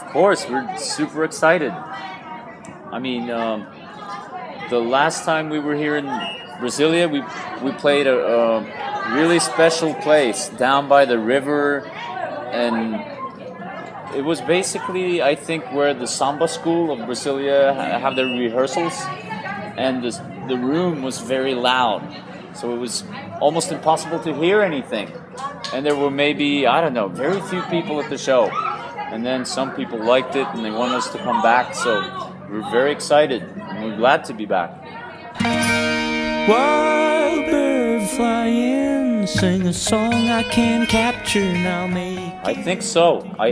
course, we're super excited. I mean, the last time we were here in Brasilia, we played a really special place down by the river, and it was basically, I think, where the samba school of Brasilia have their rehearsals, and the room was very loud, so it was almost impossible to hear anything. And there were maybe, I don't know, very few people at the show. And then some people liked it and they want us to come back, so we're very excited and we're glad to be back. Wild bird fly in, sing a song I can capture, now make I think so. I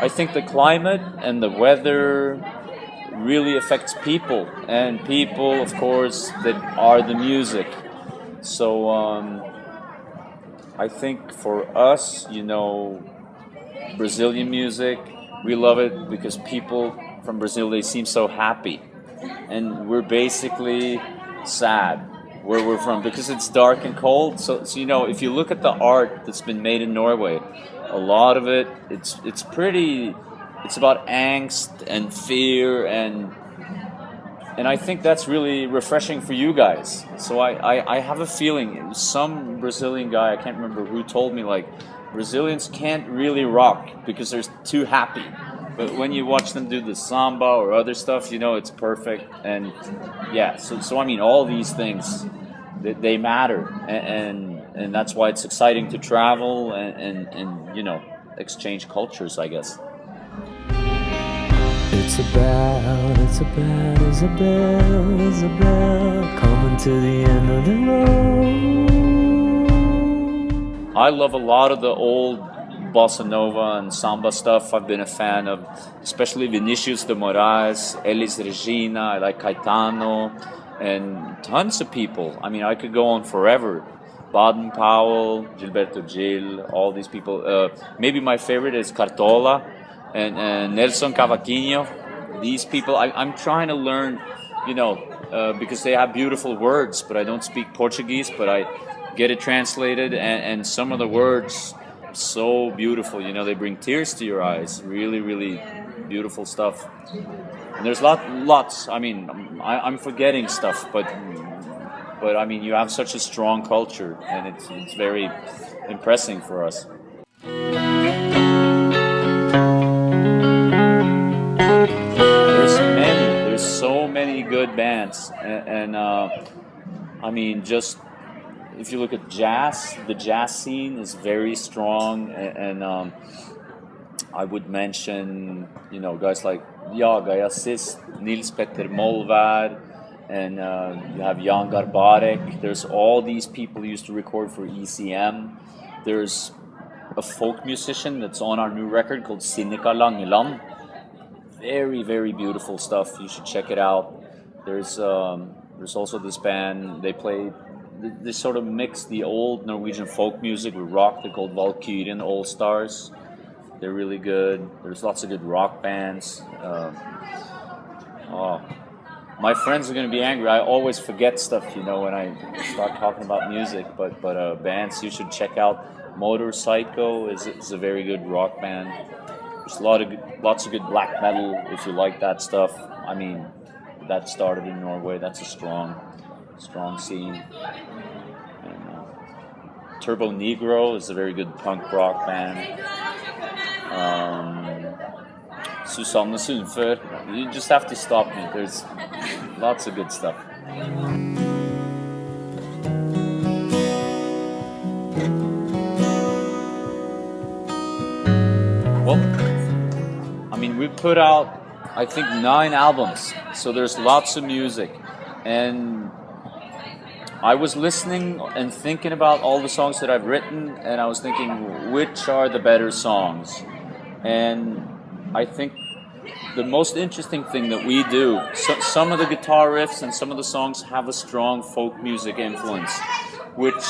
think the climate and the weather really affects people, and people, of course, that are the music. So I think for us, Brazilian music, we love it because people from Brazil, they seem so happy. And we're basically sad where we're from because it's dark and cold. So if you look at the art that's been made in Norway, a lot of it, it's about angst and fear, and I think that's really refreshing for you guys. So I have a feeling, some Brazilian guy, I can't remember who, told me like Brazilians can't really rock because they're too happy. But when you watch them do the samba or other stuff, it's perfect. And yeah, so I mean, all these things, they matter, and that's why it's exciting to travel and exchange cultures, I guess. It's about Isabel coming to the end of the road. I love a lot of the old bossa nova and samba stuff. I've been a fan of, especially Vinicius de Moraes, Elis Regina. I like Caetano, and tons of people. I mean, I could go on forever. Baden Powell, Gilberto Gil, all these people. Maybe my favorite is Cartola and Nelson Cavaquinho. These people, I'm trying to learn, because they have beautiful words, but I don't speak Portuguese, but I get it translated, and some of the words, so beautiful, they bring tears to your eyes. Really, really beautiful stuff. And there's lots. I mean, I'm forgetting stuff, but I mean, you have such a strong culture, and it's very impressive for us. There's so many good bands, and I mean, just if you look at jazz, the jazz scene is very strong, and I would mention, guys like Jaga Assist, Nils Petter Molvær, and you have Jan Garbarek. There's all these people who used to record for ECM. There's a folk musician that's on our new record called Sinikka Langeland. Very, very beautiful stuff. You should check it out. There's also this band. They sort of mix the old Norwegian folk music with rock. They're called Valkyrien All Stars. They're really good. There's lots of good rock bands. My friends are going to be angry. I always forget stuff, when I start talking about music. But bands you should check out. Motorpsycho is a very good rock band. There's lots of good black metal if you like that stuff. I mean, that started in Norway. That's a strong scene. And, Turbo Negro is a very good punk rock band. Susanne Sundfør. You just have to stop me. There's lots of good stuff. Well, I mean, we put out, I think, 9 albums, so there's lots of music, and I was listening and thinking about all the songs that I've written, and I was thinking, which are the better songs? And I think the most interesting thing that we do, some of the guitar riffs and some of the songs have a strong folk music influence, which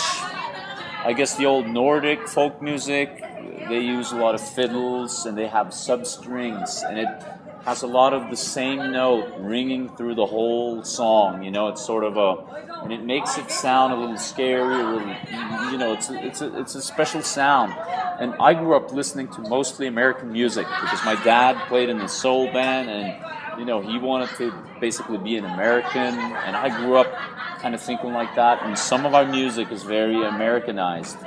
I guess the old Nordic folk music, they use a lot of fiddles and they have sub strings, and it has a lot of the same note ringing through the whole song. You know, it's sort of and it makes it sound a little scary, a little, you know, it's a special sound. And I grew up listening to mostly American music because my dad played in a soul band, and you know, he wanted to basically be an American, and I grew up kind of thinking like that. And some of our music is very Americanized.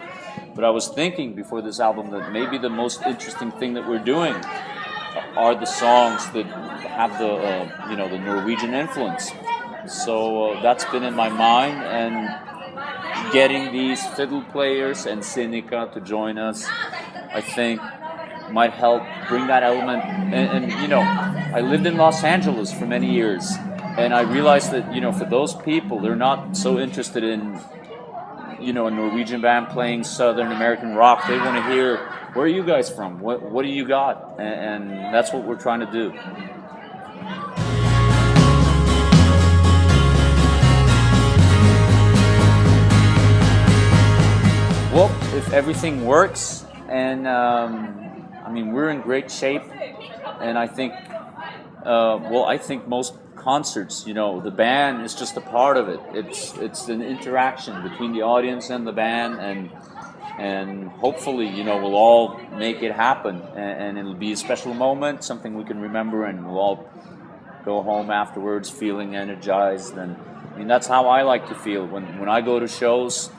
But I was thinking before this album that maybe the most interesting thing that we're doing are the songs that have the you know, the Norwegian influence. So that's been in my mind, and getting these fiddle players and Sinikka to join us, I think might help bring that element. And you know, I lived in Los Angeles for many years, and I realized that, you know, for those people, they're not so interested in, you know, a Norwegian band playing Southern American rock. They want to hear, where are you guys from? What do you got? And that's what we're trying to do. Well, if everything works, and I mean, we're in great shape, and I think, I think most concerts, you know, the band is just a part of it. It's an interaction between the audience and the band, and hopefully, you know, we'll all make it happen, and it'll be a special moment, something we can remember, and we'll all go home afterwards feeling energized. And I mean, that's how I like to feel when I go to shows.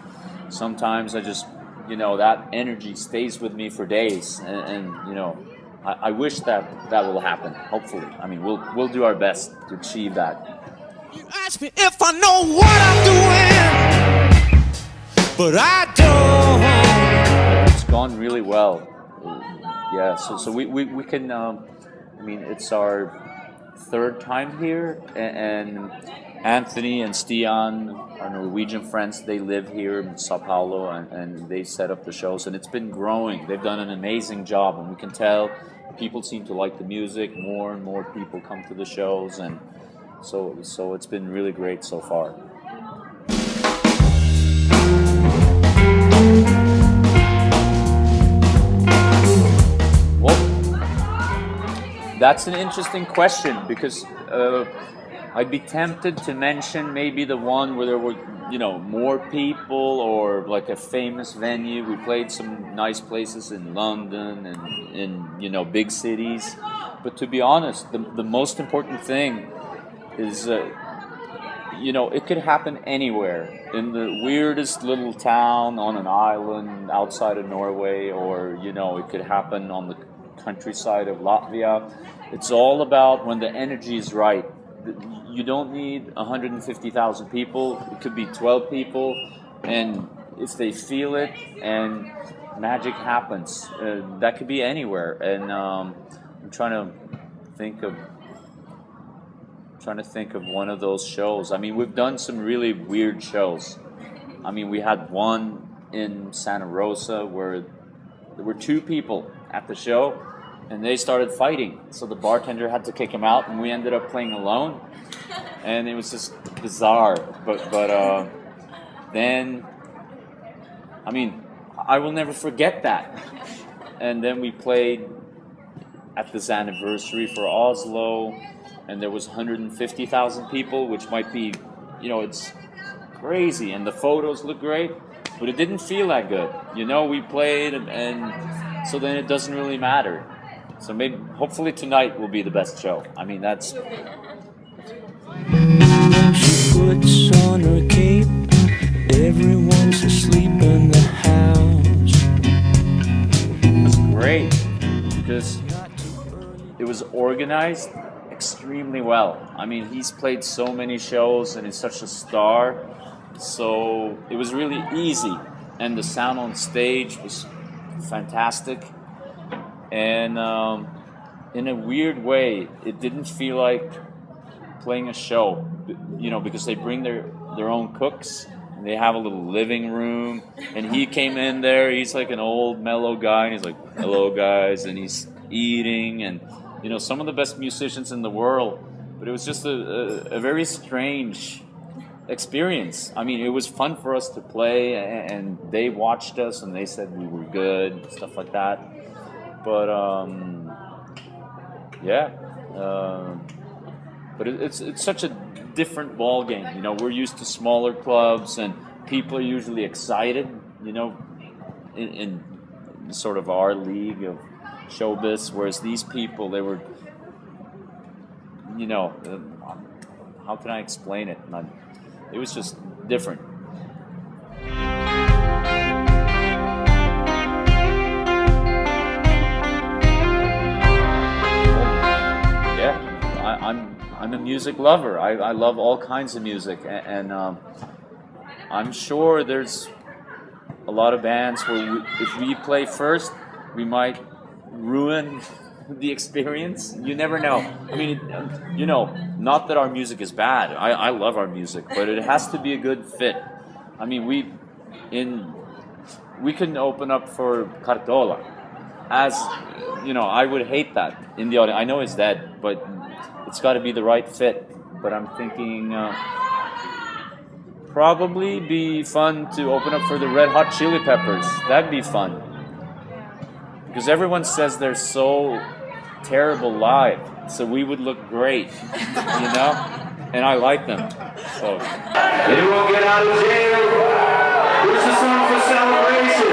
Sometimes I just, you know, that energy stays with me for days, and you know, I wish that will happen. Hopefully, I mean, we'll do our best to achieve that. You ask me if I know what I'm doing, but I don't. It's gone really well. Yeah, so we can. I mean, it's our third time here, and Anthony and Stian, our Norwegian friends, they live here in Sao Paulo, and they set up the shows, and it's been growing. They've done an amazing job, and we can tell people seem to like the music. More and more people come to the shows, and so it's been really great so far. Well, that's an interesting question, because I'd be tempted to mention maybe the one where there were, you know, more people, or like a famous venue. We played some nice places in London and in, you know, big cities. But to be honest, the most important thing is, you know, it could happen anywhere, in the weirdest little town on an island outside of Norway, or, you know, it could happen on the countryside of Latvia. It's all about when the energy is right. You don't need 150,000 people. It could be 12 people, and if they feel it, and magic happens. That could be anywhere. And I'm trying to think of one of those shows. I mean, we've done some really weird shows. I mean, we had one in Santa Rosa where there were two people at the show, and they started fighting. So the bartender had to kick him out, and we ended up playing alone. And it was just bizarre. But then, I mean, I will never forget that. And then we played at this anniversary for Oslo, and there was 150,000 people, which might be, you know, it's crazy. And the photos look great, but it didn't feel that good. You know, we played, and so then it doesn't really matter. So maybe, hopefully tonight will be the best show. I mean, that's... She puts on her cape, everyone's asleep in the house. That's great, because it was organized extremely well. I mean, he's played so many shows, and he's such a star, so it was really easy. And the sound on stage was fantastic. And in a weird way, it didn't feel like playing a show, you know, because they bring their own cooks, and they have a little living room, and he came in there, he's like an old mellow guy, and he's like, hello guys, and he's eating, and, you know, some of the best musicians in the world. But it was just a very strange experience. I mean, it was fun for us to play, and they watched us, and they said we were good, stuff like that. But yeah, But it's such a different ball game. You know, we're used to smaller clubs, and people are usually excited. You know, in sort of our league of showbiz, whereas these people, they were, you know, how can I explain it? It was just different. I'm a music lover. I love all kinds of music, and I'm sure there's a lot of bands where if we play first, we might ruin the experience. You never know. I mean, you know, not that our music is bad. I love our music, but it has to be a good fit. I mean, we couldn't open up for Cartola. As you know, I would hate that in the audience. I know it's dead, but it's got to be the right fit. But I'm thinking probably be fun to open up for the Red Hot Chili Peppers. That'd be fun. Because everyone says they're so terrible live. So we would look great, you know? And I like them. So. Anyone get out of jail? Here's a song for celebration.